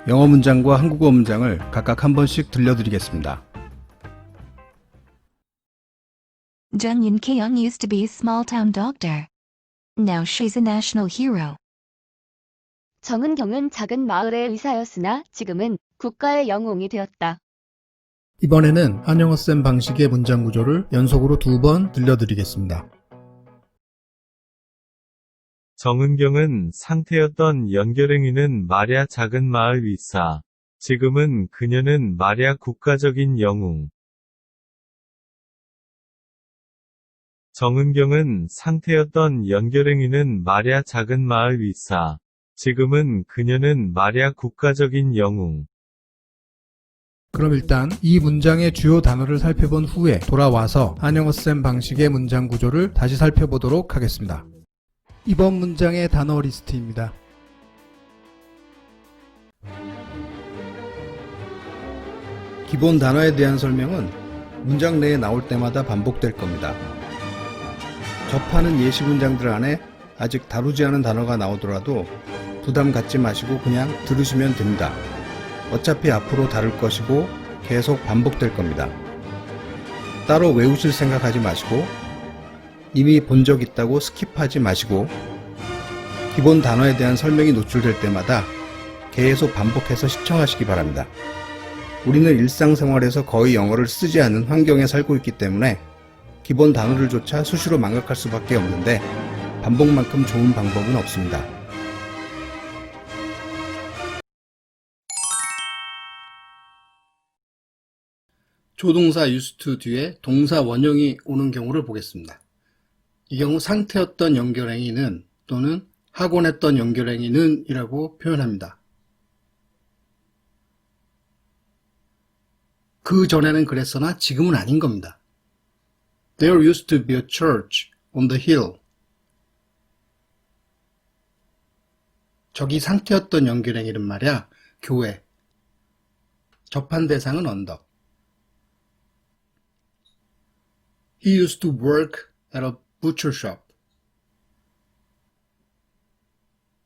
영어 문장과 한국어 문장을 각각 한 번씩 들려드리겠습니다. Jung Yun-keong used to be a small-town doctor. Now she's a national hero. 정은경은 작은 마을의 의사였으나 지금은 국가의 영웅이 되었다. 이번에는 한영어쌤 방식의 문장 구조를 연속으로 2번 들려드리겠습니다. 정은경은 상태였던 연결행위는 말야 작은 마을 의사. 지금은 그녀는 말야 국가적인 영웅. 정은경은 상태였던 연결행위는 말야 작은 마을 의사. 지금은 그녀는 말야 국가적인 영웅. 그럼 일단 이 문장의 주요 단어를 살펴본 후에 돌아와서 한영어쌤 방식의 문장 구조를 다시 살펴보도록 하겠습니다. 이번 문장의 단어 리스트입니다. 기본 단어에 대한 설명은 문장 내에 나올 때마다 반복될 겁니다. 접하는 예시 문장들 안에 아직 다루지 않은 단어가 나오더라도 부담 갖지 마시고 그냥 들으시면 됩니다. 어차피 앞으로 다룰 것이고 계속 반복될 겁니다. 따로 외우실 생각하지 마시고 이미 본 적 있다고 스킵하지 마시고 기본 단어에 대한 설명이 노출될 때마다 계속 반복해서 시청하시기 바랍니다. 우리는 일상생활에서 거의 영어를 쓰지 않는 환경에 살고 있기 때문에 기본 단어를 조차 수시로 망각할 수밖에 없는데 반복만큼 좋은 방법은 없습니다. 조동사 used to 뒤에 동사 원형이 오는 경우를 보겠습니다. 이 경우 상태였던 연결행위는 또는 하곤 했던 연결행위는 이라고 표현합니다. 그 전에는 그랬으나 지금은 아닌 겁니다. There used to be a church on the hill. 저기 상태였던 연결행위는 말이야, 교회. 접한 대상은 언덕. He used to work at a butcher shop.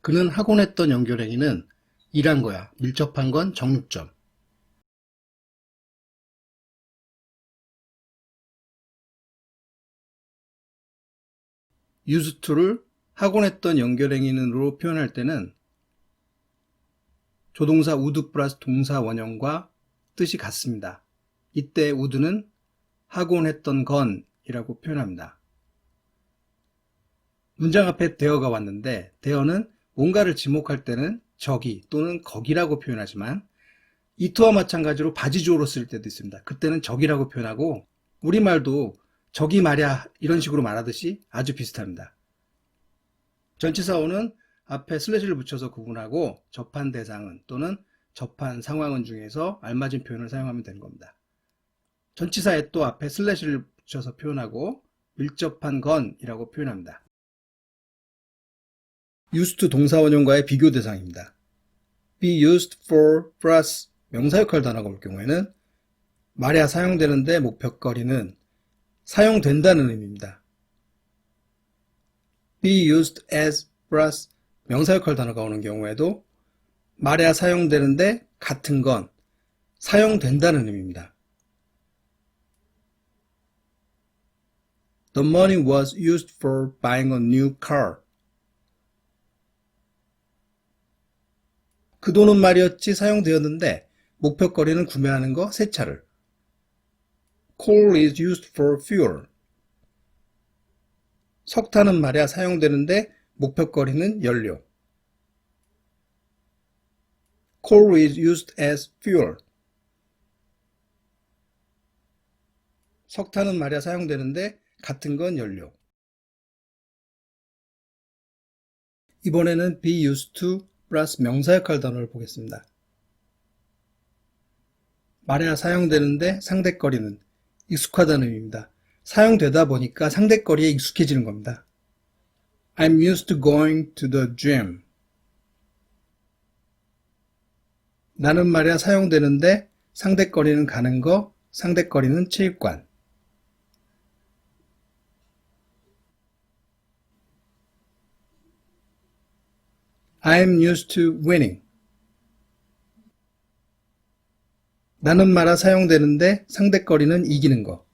그는 하곤 했던 연결행위는 일한 거야. 밀접한 건 정육점. used to를 하곤 했던 연결행위는으로 표현할 때는 조동사 would 플러스 동사 원형과 뜻이 같습니다. 이때 would는 하곤 했던 건이라고 표현합니다. 문장 앞에 there가 왔는데 there는 뭔가를 지목할 때는 저기 또는 거기라고 표현하지만 이트와 마찬가지로 바지주어로 쓸 때도 있습니다. 그때는 저기라고 표현하고 우리말도 저기 말야 이런 식으로 말하듯이 아주 비슷합니다. 전치사어는 앞에 슬래시를 붙여서 구분하고 접한 대상은 또는 접한 상황은 중에서 알맞은 표현을 사용하면 되는 겁니다. 전치사에 또 앞에 슬래시를 붙여서 표현하고 밀접한 건이라고 표현합니다. used to 동사 원형과의 비교 대상입니다. be used for plus 명사 역할 단어가 올 경우에는 말야 사용되는데 목표거리는 사용된다는 의미입니다. be used as plus 명사 역할 단어가 오는 경우에도 말야 사용되는데 같은 건 사용된다는 의미입니다. The money was used for buying a new car. 그 돈은 말이었지 사용되었는데 목표거리는 구매하는 거 새 차를. Coal is used for fuel. 석탄은 말이야 사용되는데 목표거리는 연료. Coal is used as fuel. 석탄은 말이야 사용되는데 같은 건 연료. 이번에는 be used to 플러스 명사 역할 단어를 보겠습니다. 말야 사용되는데 상대거리는 익숙하다는 의미입니다. 사용되다 보니까 상대거리에 익숙해지는 겁니다. I'm used to going to the gym. 나는 말야 사용되는데 상대거리는 가는 거, 상대거리는 체육관. I'm used to winning. 나는 말아 사용되는데 상대거리는 이기는 거.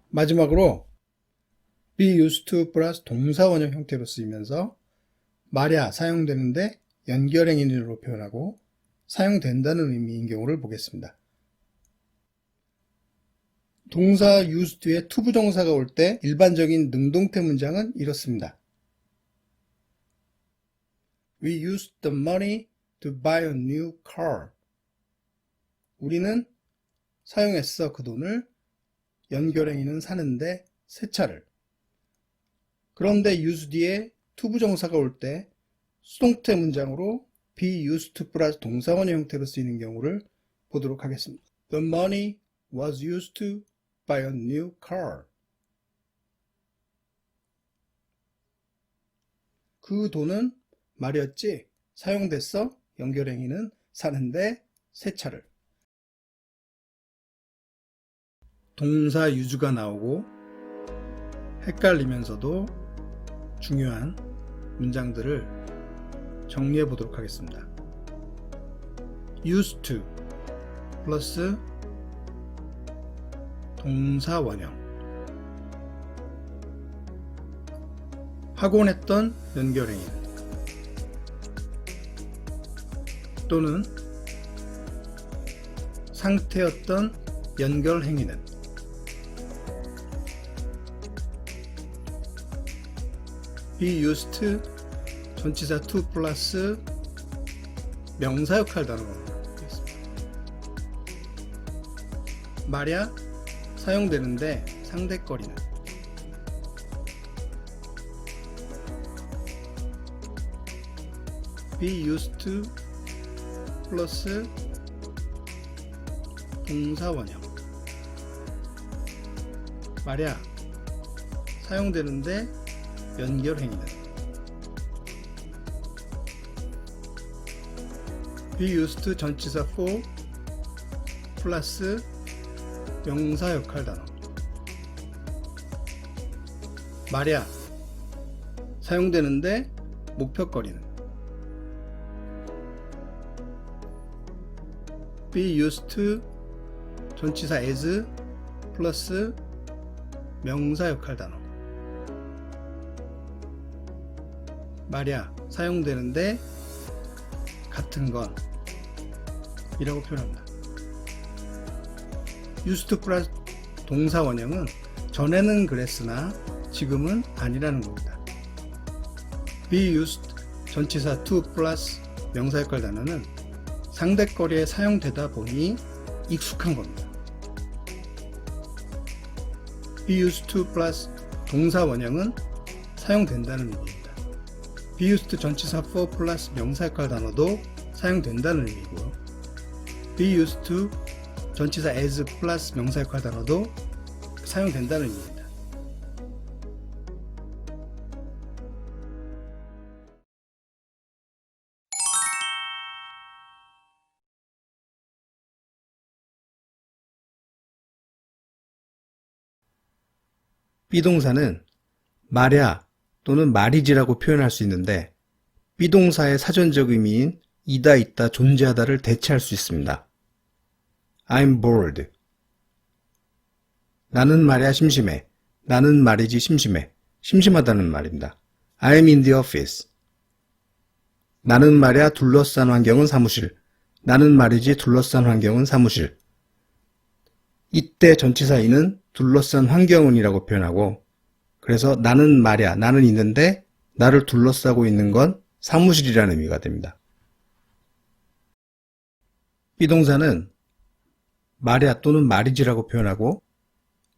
마지막으로 be used to 플러스 동사원형 형태로 쓰이면서 말야 사용되는데 연결행위로 표현하고 사용된다는 의미인 경우를 보겠습니다. 동사 used에 투부정사가 올 때 일반적인 능동태 문장은 이렇습니다. We used the money to buy a new car. 우리는 사용했어 그 돈을 연결행위는 사는데 새 차를. 그런데 use 뒤에 투부정사가 올 때 수동태 문장으로 be used to 플러스 동사원의 형태로 쓰이는 경우를 보도록 하겠습니다. The money was used to buy a new car. 그 돈은 말이었지 사용됐어 연결행위는 사는데 새 차를. 동사 유주가 나오고 헷갈리면서도 중요한 문장들을 정리해 보도록 하겠습니다. used to 플러스 동사 원형 하곤 했던 연결행위 또는 상태였던 연결행위는 be used to 전치사 to 플러스 명사 역할 단어가 되겠습니다. 말야 사용되는데 상대거리는 be used to 플러스 동사 원형 말야 사용되는데 연결행위는 be used to 전치사 for 플러스 명사 역할 단어 말야 사용되는데 목표거리는 be used to 전치사 as 플러스 명사 역할 단어 말야 사용되는데 같은 건 이라고 표현합니다. used to 플러스 동사 원형은 전에는 그랬으나 지금은 아니라는 겁니다. be used 전치사 to 플러스 명사 역할 단어는 상대거리에 사용되다 보니 익숙한 겁니다. be used to 플러스 동사 원형은 사용된다는 의미입니다. be used 전치사 for 플러스 명사 역할 단어도 사용된다는 의미고요. be used to 전치사 as 플러스 명사 역할 단어도 사용된다는 의미입니다. 비동사는 말야 또는 말이지라고 표현할 수 있는데 비동사의 사전적 의미인 이다 있다 존재하다를 대체할 수 있습니다. I'm bored. 나는 말야 심심해. 나는 말이지 심심해. 심심하다는 말입니다. I'm in the office. 나는 말야 둘러싼 환경은 사무실. 나는 말이지 둘러싼 환경은 사무실. 이때 전치사 in은 둘러싼 환경은이라고 표현하고 그래서 나는 말야 나는 있는데 나를 둘러싸고 있는 건 사무실이라는 의미가 됩니다. 비동사는 말야 또는 말이지라고 표현하고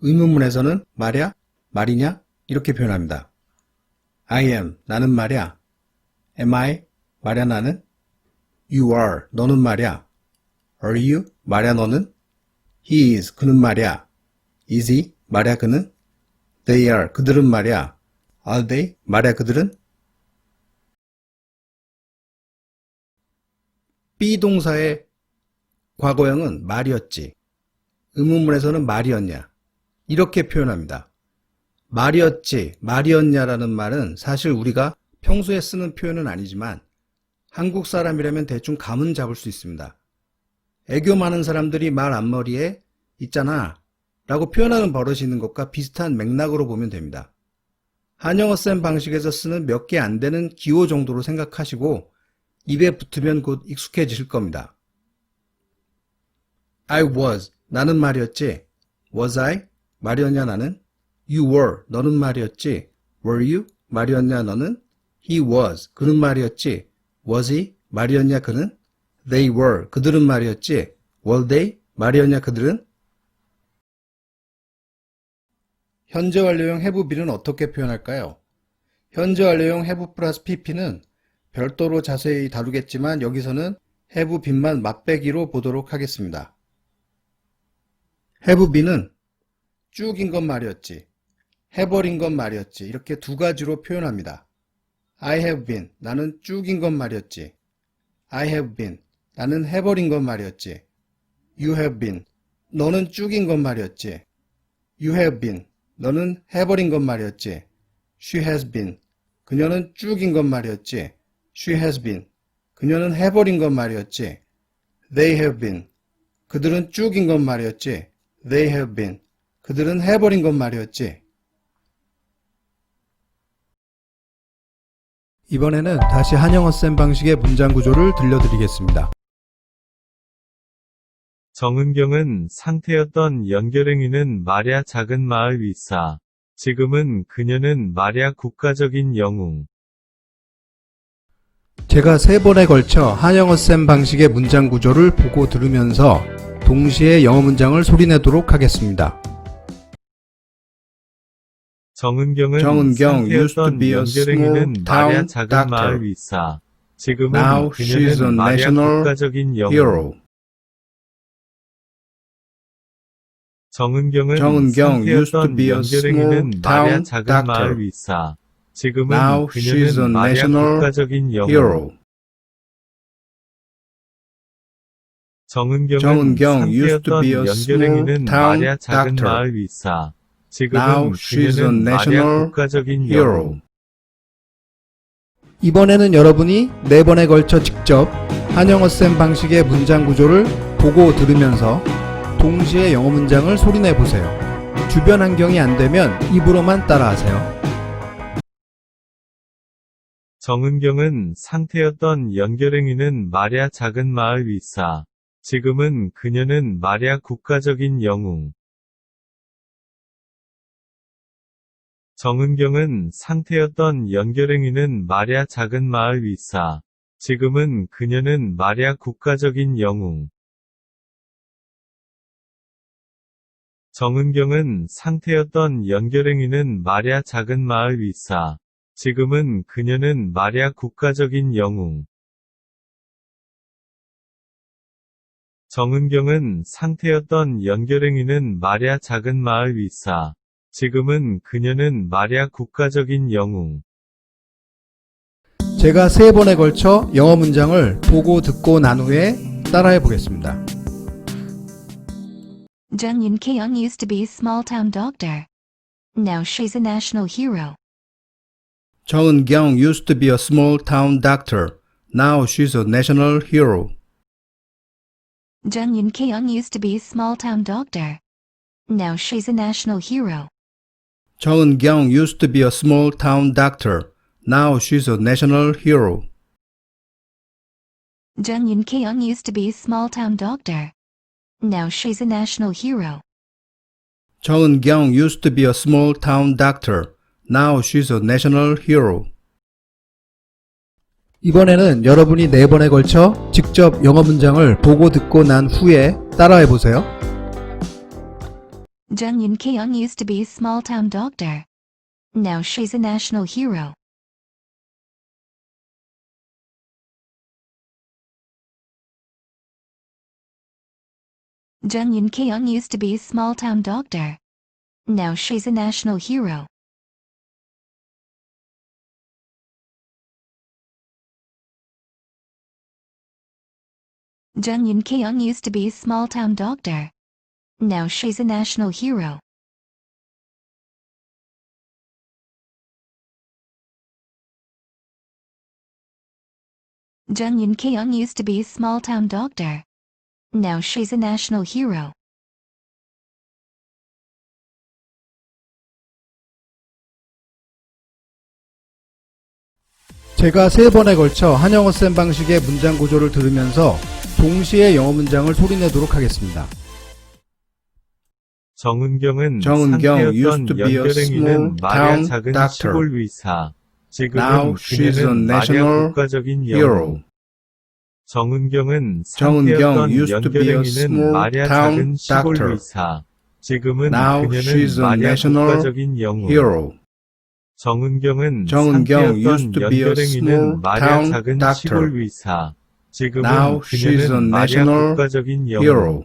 의문문에서는 말야, 말이냐 이렇게 표현합니다. I am, 나는 말야. Am I, 말야 나는. You are, 너는 말야. Are you, 말야 너는. He is, 그는 말야. Is he, 말야 그는. They are, 그들은 말야. Are they, 말야 그들은. 비동사의 과거형은 말이었지. 의문문에서는 말이었냐. 이렇게 표현합니다. 말이었지, 말이었냐라는 말은 사실 우리가 평소에 쓰는 표현은 아니지만 한국 사람이라면 대충 감은 잡을 수 있습니다. 애교 많은 사람들이 말 앞머리에 있잖아 라고 표현하는 버릇이 있는 것과 비슷한 맥락으로 보면 됩니다. 한영어 쌤 방식에서 쓰는 몇 개 안 되는 기호 정도로 생각하시고 입에 붙으면 곧 익숙해지실 겁니다. I was, 나는 말이었지. Was I? 말이었냐 나는? You were, 너는 말이었지. Were you? 말이었냐 너는? He was, 그는 말이었지. Was he? 말이었냐 그는? They were, 그들은 말이었지. Were they? 말이었냐 그들은? 현재 완료형 have been은 어떻게 표현할까요? 현재 완료형 have 플러스 pp는 별도로 자세히 다루겠지만 여기서는 have been만 맛배기로 보도록 하겠습니다. have been은 쭉인 것 말이었지, 해버린 것 말이었지 이렇게 두 가지로 표현합니다. I have been, 나는 쭉인 것 말이었지. I have been, 나는 해버린 것 말이었지. You have been, 너는 쭉인 것 말이었지. You have been, 너는 해버린 것 말이었지. She has been, 그녀는 쭉인 것 말이었지. She has been, 그녀는 해버린 것 말이었지. They have been, 그들은 쭉인 것 말이었지. They have been, 그들은 해버린 것 말이었지. 이번에는 다시 한영어 쌤 방식의 문장 구조를 들려드리겠습니다. 정은경은 상태였던 연결행위는 말야 작은 마을 위사. 지금은 그녀는 말야 국가적인 영웅. 제가 3번에 걸쳐 한영어 쌤 방식의 문장 구조를 보고 들으면서 동시에 영어 문장을 소리내도록 하겠습니다. 정은경 used to 상태였던 be a 연결행위는 small 말야 town 작은 doctor. 마을 위사. 지금은 Now she's a 그녀는 말야 national 국가적인 영웅. hero. 정은경은 정은경 used to 상태였던 be a 연결행위는 small 말야 town 작은 doctor. 마을 위사. 지금은 Now she's a 그녀는 말야 national 국가적인 영웅. hero. 정은경은 정은경 used to 상태였던 be a small 연결행위는 town 말야 작은 doctor. 마을 위사. Now 지금은 she's a 그녀는 말야 national 국가적인 hero. 영웅. 이번에는 여러분이 4번에 걸쳐 직접 한영어 쌤 방식의 문장 구조를 보고 들으면서 동시에 영어 문장을 소리내 보세요. 주변 환경이 안 되면 입으로만 따라하세요. 정은경은 상태였던 연결행위는 말야 작은 마을 위사. 지금은 그녀는 말야 국가적인 영웅. 정은경은 상태였던 연결행위는 말야 작은 마을 위사. 지금은 그녀는 말야 국가적인 영웅. 정은경은 상태였던 연결행위는 말야 작은 마을 위사. 지금은 그녀는 말야 국가적인 영웅. 정은경은 상태였던 연결행위는 말야 작은 마을 위사. 지금은 그녀는 말야 국가적인 영웅. 제가 3번에 걸쳐 영어 문장을 보고 듣고 난 후에 따라해 보겠습니다. Jung Yun-keong used to be a small-town doctor. Now she's a national hero. 정은경 used to be a small town doctor. Now she's a national hero. Jung Yun-keong used to be a small-town doctor. Now she's a national hero. 정은경 used to be a small town doctor. Now she's a national hero. Jung Yun-keong used to be a small-town doctor. Now she's a national hero. 정은경 used to be a small town doctor. Now she's a national hero. 이번에는 여러분이 4번에 걸쳐 직접 영어 문장을 보고 듣고 난 후에 따라해 보세요. Jung Yun-keong used to be a small-town doctor. Now she's a national hero. Jung Yun-keong used to be a small-town doctor. Now she's a national hero. Jung Yun-keong used to be a small-town doctor. Now she's a national hero. Jung Yun-keong used to be a small-town doctor. Now she's a national hero. 제가 3번에 걸쳐 한영어쌤 방식의 문장 구조를 들으면서 동시에 영어 문장을 소리내도록 하겠습니다. 정은경은 정은경 used 상태였던 to be a 연결행위는 small 마리아 town 작은 doctor. 시골 의사. 지금은 Now she's a 그녀는 마리아 national 국가적인 영웅. hero. 정은경은 정은경 상태였던 used to be a 연결행위는 small 마리아 town 작은 시골 doctor. 의사. 지금은 Now 그녀는 she's a 마리아 national 국가적인 영웅. hero. 정은경은 정은경 상태였던 used to be a 연결행위는 small 마리아 town 작은 doctor. 시골 의사. 지금은 Now she's a 그녀는 마리아 national 국가적인 영웅. hero.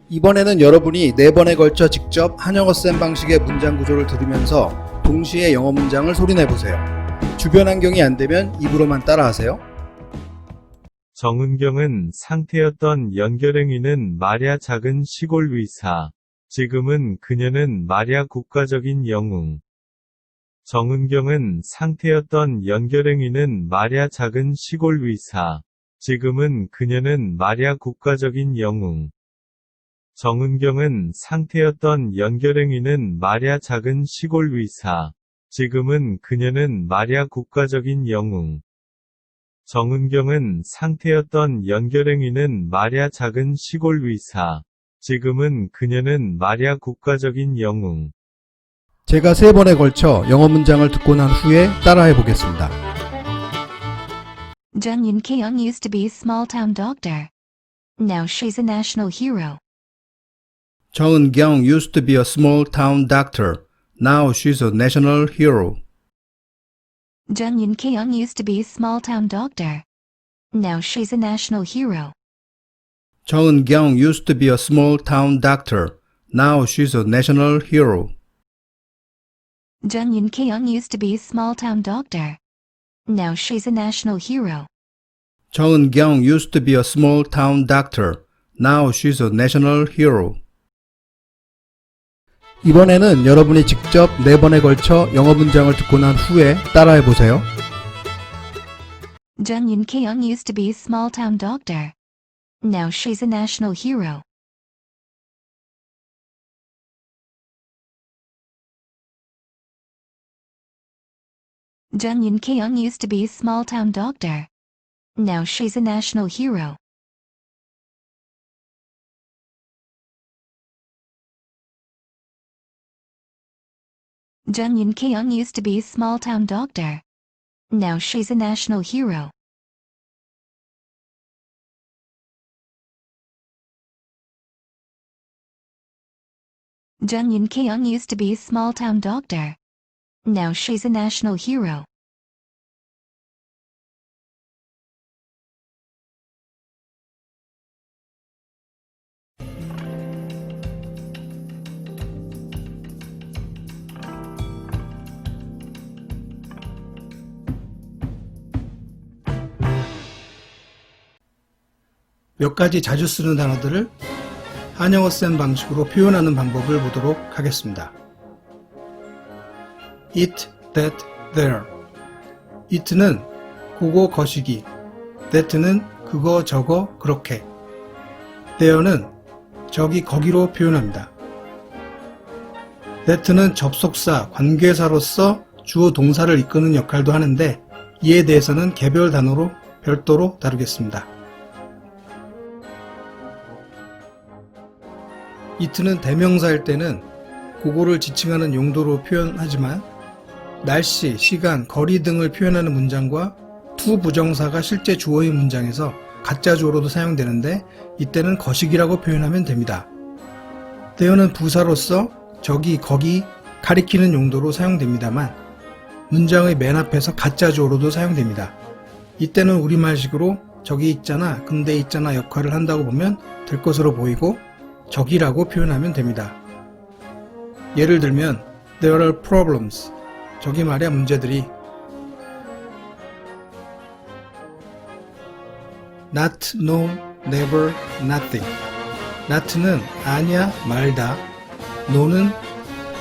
이번에는 여러분이 4번에 걸쳐 직접 한영어쌤 방식의 문장 구조를 들으면서 동시에 영어 문장을 소리내보세요. 주변 환경이 안되면 입으로만 따라하세요. 정은경은 상태였던 연결행위는 마리아 작은 시골 의사. 지금은 그녀는 마리아 국가적인 영웅. 정은경은 상태였던 연결행위는 마리아 작은 시골 의사. 지금은 그녀는 마리아 국가적인 영웅. 정은경은 상태였던 연결행위는 마리아 작은 시골 의사. 지금은 그녀는 마리아 국가적인 영웅. 정은경은 상태였던 연결행위는 마리아 작은 시골 의사. 지금은 그녀는 마리아 국가적인 영웅. 제가 3번에 걸쳐 영어 문장을 듣고 난 후에 따라해 보겠습니다. Jung Yun-keong used to be a small-town doctor. Now she's a national hero. 정은경 used to be a small town doctor. Now she's a national hero. Jung Yun-keong used to be a small-town doctor. Now she's a national hero. 정은경 used to be a small town doctor. Now she's a national hero. Jung Yun-keong used to be a small-town doctor. Now she's a national hero. 정은경 used to be a small town doctor. Now she's a national hero. 이번에는 여러분이 직접 4번에 걸쳐 영어 문장을 듣고 난 후에 따라해 보세요. Jung Yun-keong used to be a small-town doctor. Now she's a national hero. Jung Yun-keong used to be a small-town doctor. Now she's a national hero. Jung Yun-keong used to be a small-town doctor. Now she's a national hero. Jung Yun-keong used to be a small-town doctor. Now she's a national hero. 몇 가지 자주 쓰는 단어들을 한영어쌤 방식으로 표현하는 방법을 보도록 하겠습니다. It, that, there. It는 그거 거시기, that는 그거 저거 그렇게, there는 저기 거기로 표현합니다. that는 접속사, 관계사로서 주어 동사를 이끄는 역할도 하는데 이에 대해서는 개별 단어로 별도로 다루겠습니다. it는 대명사일 때는 그거를 지칭하는 용도로 표현하지만 날씨, 시간, 거리 등을 표현하는 문장과 to 부정사가 실제 주어인 문장에서 가짜 주어로도 사용되는데 이때는 거시기라고 표현하면 됩니다. there는 부사로서 저기, 거기 가리키는 용도로 사용됩니다만 문장의 맨 앞에서 가짜 주어로도 사용됩니다. 이때는 우리말식으로 저기 있잖아, 근데 있잖아 역할을 한다고 보면 될 것으로 보이고 저기라고 표현하면 됩니다. 예를 들면 There are problems. 저기 말이야 문제들이. Not, no, never, nothing. not는 아니야, 말다. no는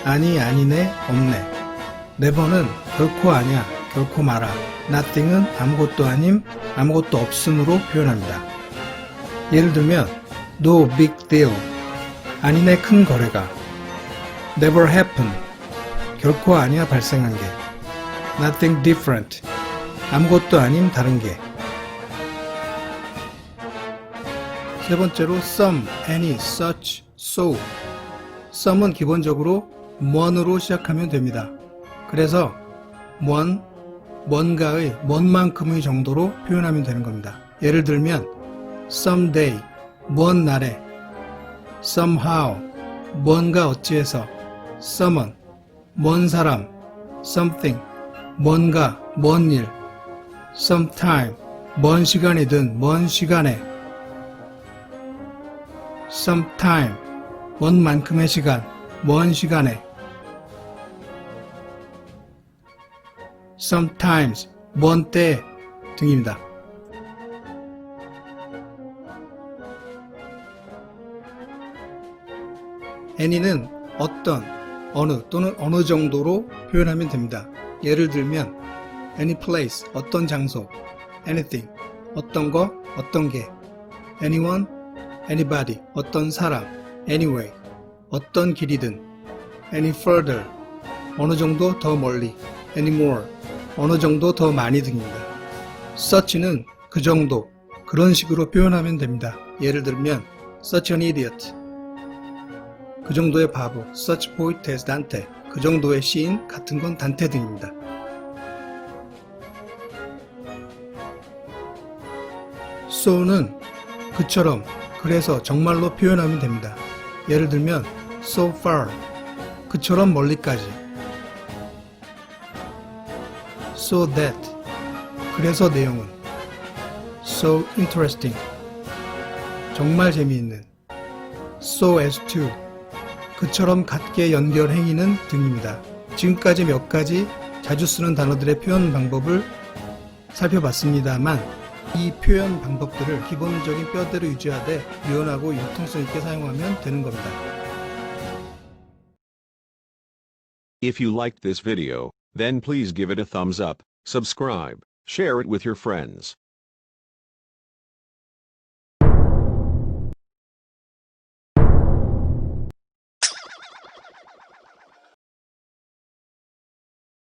아니, 아니네, 없네. never는 결코 아니야, 결코 말아. nothing은 아무것도 아님, 아무것도 없음으로 표현합니다. 예를 들면 no big deal, 아니네 큰 거래가, never happen, 결코 아니야 발생한 게, nothing different, 아무것도 아님 다른 게. 세 번째로 some, any, such, so. some은 기본적으로 one으로 시작하면 됩니다. 그래서 one, 뭔가의 뭔만큼의 정도로 표현하면 되는 겁니다. 예를 들면 someday, 먼 날에, somehow, 뭔가 어찌해서, someone, 먼 사람, something, 뭔가, 먼 일, sometime, 먼 시간이든 먼 시간에, sometime, 먼 만큼의 시간, 먼 시간에, sometimes, 먼 때 등입니다. any는 어떤, 어느 또는 어느 정도로 표현하면 됩니다. 예를 들면 any place, 어떤 장소, anything, 어떤 거, 어떤 게, anyone, anybody, 어떤 사람, anyway, 어떤 길이든, any further, 어느 정도 더 멀리, any more, 어느 정도 더 많이 등입니다. such는 그 정도, 그런 식으로 표현하면 됩니다. 예를 들면 such an idiot, 그 정도의 바보, such poet as Dante, 그 정도의 시인 같은 건 단테 등입니다. so는 그처럼, 그래서 정말로 표현하면 됩니다. 예를 들면 so far, 그처럼 멀리까지, so that, 그래서 내용은, so interesting, 정말 재미있는, so as to, 그처럼 같게 연결 행위는 등입니다. 지금까지 몇 가지 자주 쓰는 단어들의 표현 방법을 살펴봤습니다만 이 표현 방법들을 기본적인 뼈대로 유지하되 유연하고 융통성 있게 사용하면 되는 겁니다. If you liked this video, then please give it a thumbs up, subscribe, share it with your friends.